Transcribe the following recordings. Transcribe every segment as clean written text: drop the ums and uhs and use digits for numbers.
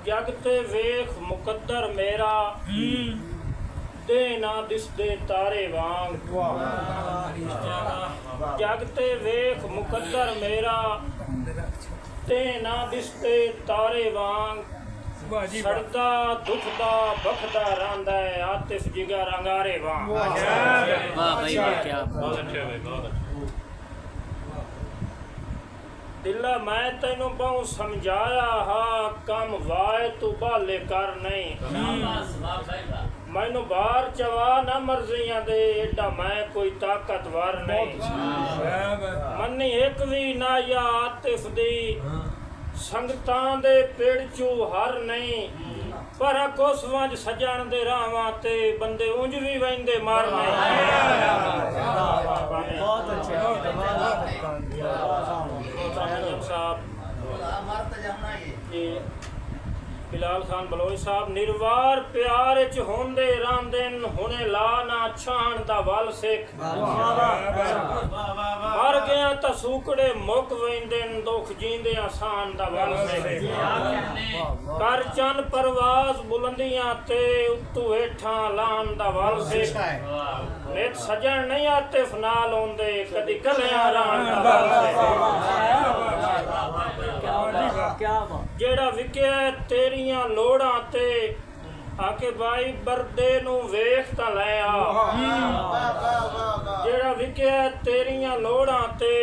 जग ते वेख मुकद्दर मेरा दे ना दिसदे तारे वांग। जग ते वेख मुकद्दर मेरा ते ना दिसदे तारे वांग। सड़दा दुखदा बखदा रंदा है आतिफ जिगर अंगारे वांग। वाह भाई वाह, क्या बहुत अच्छे भाई, बहुत अच्छे। दिला मैं तेनू बहु समझाया हा कम वाए तू बाले कर नहीं। मैनू बाहर चवा ना मर्जियां दे एडा मैं कोई ताकतवर नहीं। मन्नी एक भी ना या आतिफ दी संगतां दे पेड़ चू हर नहीं। पर कुछ वंज सजण दे रावां ते बंदे उंज भी वहिंदे मर नहीं। बहुत अच्छे बिलाल खान बलोच साहब निर्वार प्यार च होंदे रांदेन हुने ला ना छाण दा वल सिख। मर गया तां सूकड़े मुक वेंदेन दुख जींदे आसान दा वल सिख। कर चन परवाज बुलंदियां ते उत्तू हेठां लान दा वल सिख। नित सजण नहीं आतिफ नाल होंदे कदी कलियां रान दा वल सिख। जेड़ा विकिया तेरियां लोड़ां ते आके भाई बरदे नू वेख तां लै आ। जेड़ा विकिया तेरियां लोड़ां ते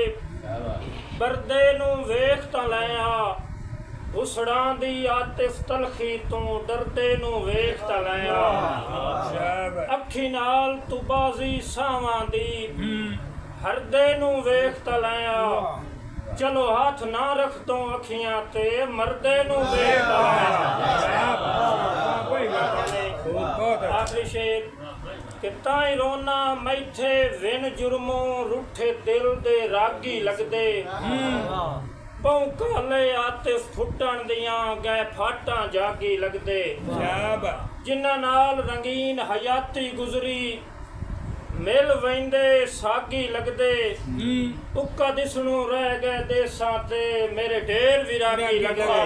बरदे नू वेख तां लै आ। उसड़ां दी आतिफ तलखी तू डरदे नू वेख तां लै आ। अखी नाल तू बाजी सावां दी हरदे नू वेख तां लै आ। चलो हाथ ना रख तो अखियां ते मरदे नू वेख आखिरी शेर कि ताई रोना मैथे विन जुर्मों रूठे दिल दे रागी लगदे। बहु काले आतिफ फुटण दियां गए फाटां जागी लगदे। जिन्हां नाल रंगीन हयाती गुजरी मिल वेंदे सागी लगदे। उक्का दिसणू रह गए देसां ते मेरे ढेर विरागी लगदे।